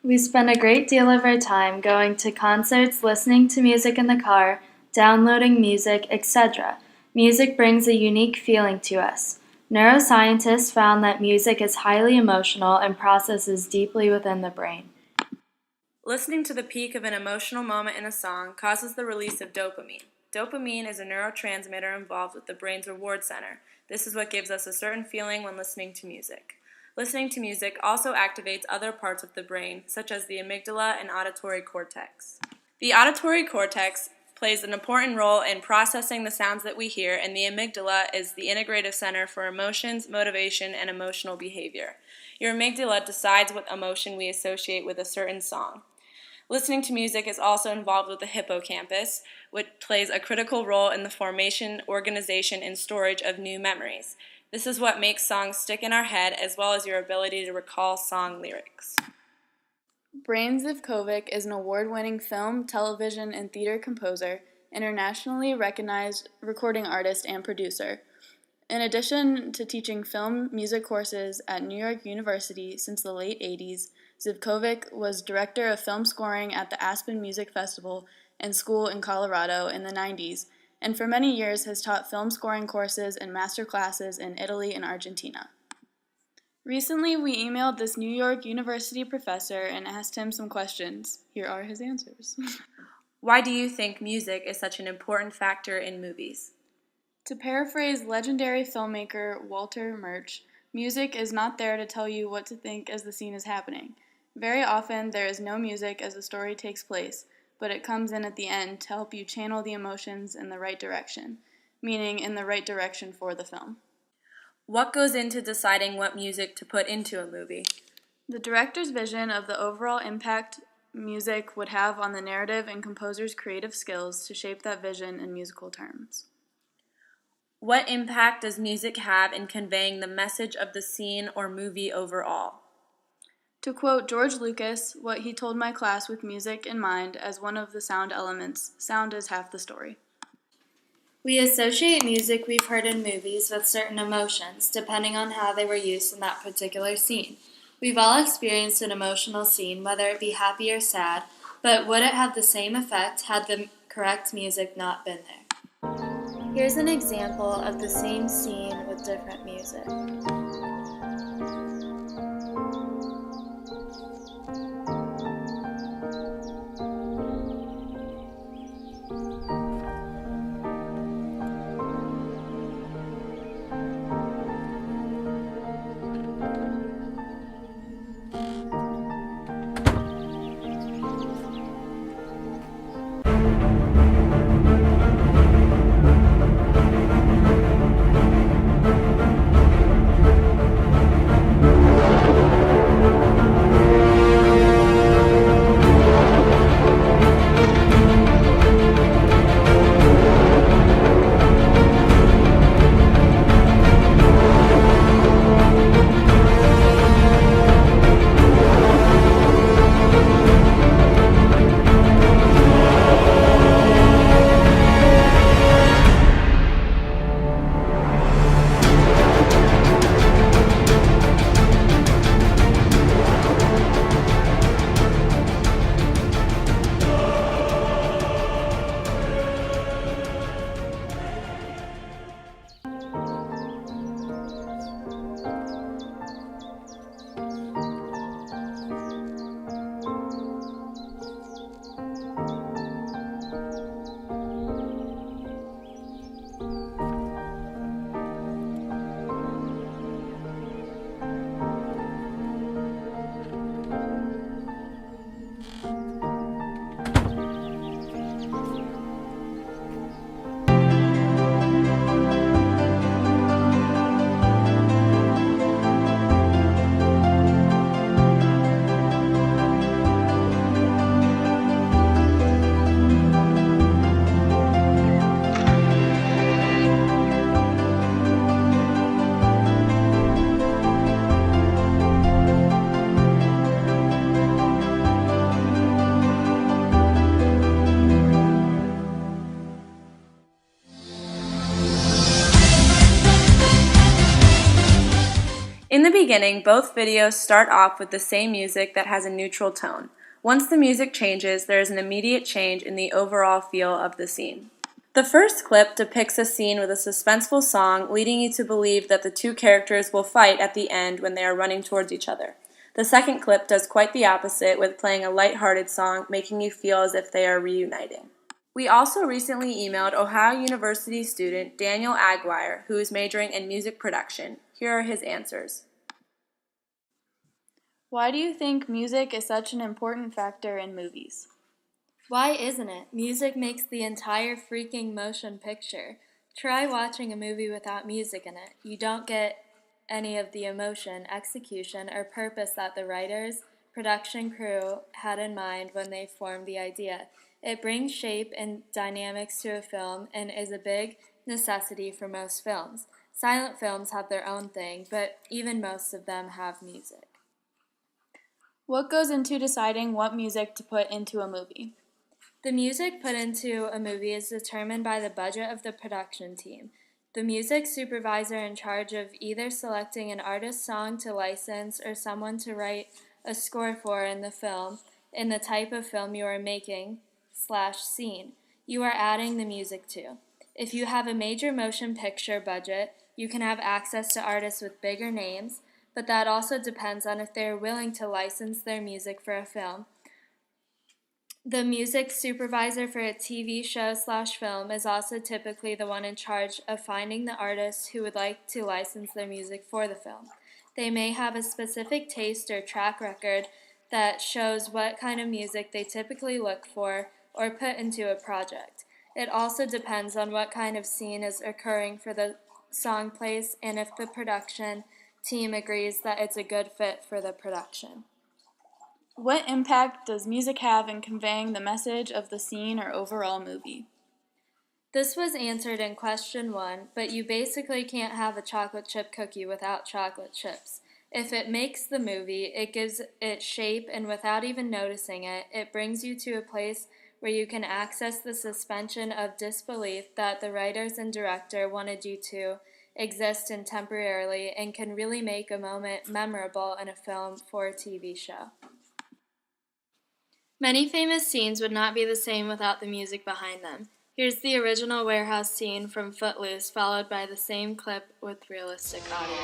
We spend a great deal of our time going to concerts, listening to music in the car, downloading music, etc. Music brings a unique feeling to us. Neuroscientists found that music is highly emotional and processes deeply within the brain. Listening to the peak of an emotional moment in a song causes the release of dopamine. Dopamine is a neurotransmitter involved with the brain's reward center. This is what gives us a certain feeling when listening to music. Listening to music also activates other parts of the brain, such as the amygdala and auditory cortex. The auditory cortex plays an important role in processing the sounds that we hear, and the amygdala is the integrative center for emotions, motivation, and emotional behavior. Your amygdala decides what emotion we associate with a certain song. Listening to music is also involved with the hippocampus, which plays a critical role in the formation, organization, and storage of new memories. This is what makes songs stick in our head, as well as your ability to recall song lyrics. Brain Zivkovic is an award-winning film, television, and theater composer, internationally recognized recording artist and producer. In addition to teaching film music courses at New York University since the late 80s, Zivkovic was director of film scoring at the Aspen Music Festival and School in Colorado in the 90s, and for many years has taught film scoring courses and master classes in Italy and Argentina. Recently, we emailed this New York University professor and asked him some questions. Here are his answers. Why do you think music is such an important factor in movies? To paraphrase legendary filmmaker Walter Murch, music is not there to tell you what to think as the scene is happening. Very often, there is no music as the story takes place, but it comes in at the end to help you channel the emotions in the right direction, meaning in the right direction for the film. What goes into deciding what music to put into a movie? The director's vision of the overall impact music would have on the narrative and composer's creative skills to shape that vision in musical terms. What impact does music have in conveying the message of the scene or movie overall? To quote George Lucas, what he told my class with music in mind as one of the sound elements, sound is half the story. We associate music we've heard in movies with certain emotions, depending on how they were used in that particular scene. We've all experienced an emotional scene, whether it be happy or sad, but would it have the same effect had the correct music not been there? Here's an example of the same scene with different music. beginning, both videos start off with the same music that has a neutral tone. Once the music changes, there is an immediate change in the overall feel of the scene. The first clip depicts a scene with a suspenseful song leading you to believe that the two characters will fight at the end when they are running towards each other. The second clip does quite the opposite, with playing a light-hearted song, making you feel as if they are reuniting. We also recently emailed Ohio University student Daniel Aguirre, who is majoring in music production. Here are his answers. Why do you think music is such an important factor in movies? Why isn't it? Music makes the entire freaking motion picture. Try watching a movie without music in it. You don't get any of the emotion, execution, or purpose that the writers, production crew had in mind when they formed the idea. It brings shape and dynamics to a film and is a big necessity for most films. Silent films have their own thing, but even most of them have music. What goes into deciding what music to put into a movie? The music put into a movie is determined by the budget of the production team. The music supervisor in charge of either selecting an artist's song to license or someone to write a score for in the film, in the type of film you are making/scene, you are adding the music to. If you have a major motion picture budget, you can have access to artists with bigger names, but that also depends on if they are willing to license their music for a film. The music supervisor for a TV show/film is also typically the one in charge of finding the artists who would like to license their music for the film. They may have a specific taste or track record that shows what kind of music they typically look for or put into a project. It also depends on what kind of scene is occurring for the song plays and if the production team agrees that it's a good fit for the production. What impact does music have in conveying the message of the scene or overall movie? This was answered in question 1, but you basically can't have a chocolate chip cookie without chocolate chips. If it makes the movie, it gives it shape, and without even noticing it, it brings you to a place where you can access the suspension of disbelief that the writers and director wanted you to exist in temporarily and can really make a moment memorable in a film for a TV show. Many famous scenes would not be the same without the music behind them. Here's the original warehouse scene from Footloose, followed by the same clip with realistic audio.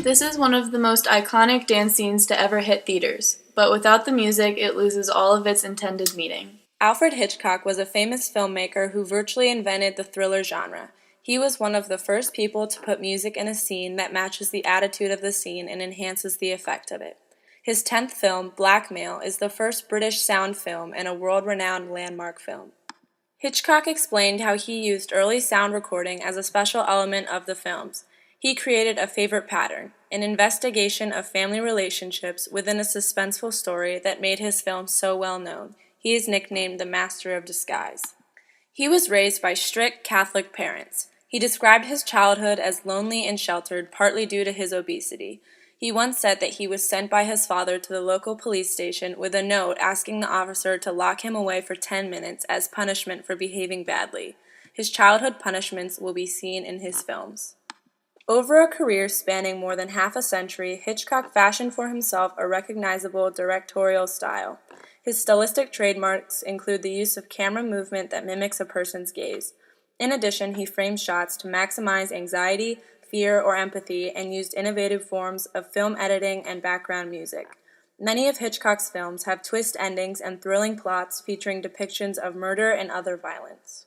This is one of the most iconic dance scenes to ever hit theaters, but without the music, it loses all of its intended meaning. Alfred Hitchcock was a famous filmmaker who virtually invented the thriller genre. He was one of the first people to put music in a scene that matches the attitude of the scene and enhances the effect of it. His 10th film, Blackmail, is the first British sound film and a world-renowned landmark film. Hitchcock explained how he used early sound recording as a special element of the films. He created a favorite pattern, an investigation of family relationships within a suspenseful story that made his film so well known. He is nicknamed the Master of Disguise. He was raised by strict Catholic parents. He described his childhood as lonely and sheltered, partly due to his obesity. He once said that he was sent by his father to the local police station with a note asking the officer to lock him away for 10 minutes as punishment for behaving badly. His childhood punishments will be seen in his films. Over a career spanning more than half a century, Hitchcock fashioned for himself a recognizable directorial style. His stylistic trademarks include the use of camera movement that mimics a person's gaze. In addition, he framed shots to maximize anxiety, fear, or empathy, and used innovative forms of film editing and background music. Many of Hitchcock's films have twist endings and thrilling plots featuring depictions of murder and other violence.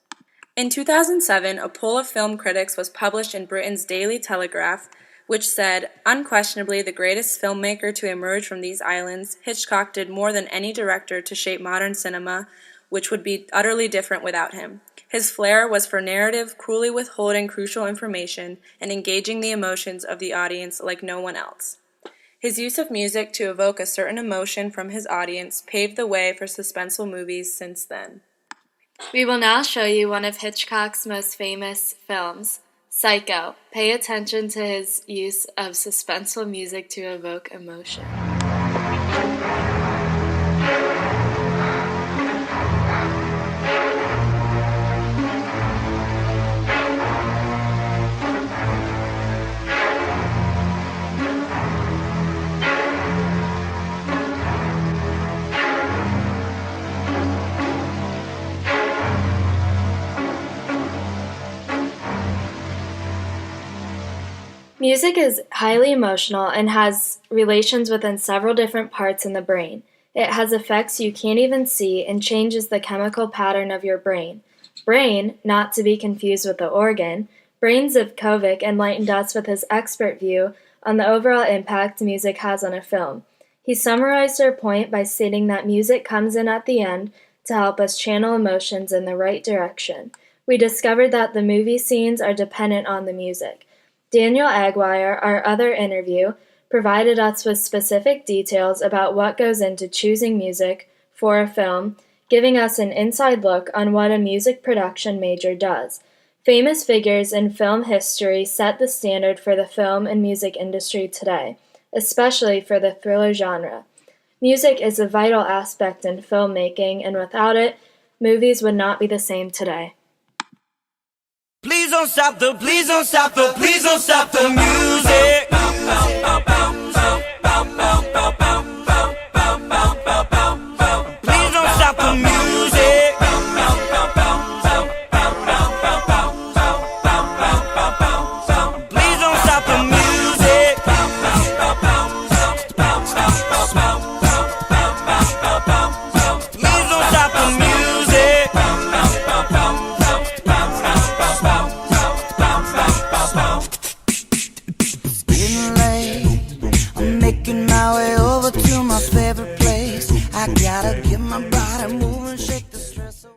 In 2007, a poll of film critics was published in Britain's Daily Telegraph, which said, "Unquestionably the greatest filmmaker to emerge from these islands, Hitchcock did more than any director to shape modern cinema, which would be utterly different without him. His flair was for narrative, cruelly withholding crucial information and engaging the emotions of the audience like no one else. His use of music to evoke a certain emotion from his audience paved the way for suspenseful movies since then." We will now show you one of Hitchcock's most famous films, Psycho. Pay attention to his use of suspenseful music to evoke emotion. Music is highly emotional and has relations within several different parts in the brain. It has effects you can't even see and changes the chemical pattern of your brain. Brain, not to be confused with the organ, Brain Zivkovic enlightened us with his expert view on the overall impact music has on a film. He summarized her point by stating that music comes in at the end to help us channel emotions in the right direction. We discovered that the movie scenes are dependent on the music. Daniel Aguirre, our other interview, provided us with specific details about what goes into choosing music for a film, giving us an inside look on what a music production major does. Famous figures in film history set the standard for the film and music industry today, especially for the thriller genre. Music is a vital aspect in filmmaking, and without it, movies would not be the same today. Please don't stop the, please don't stop the, please don't stop the music.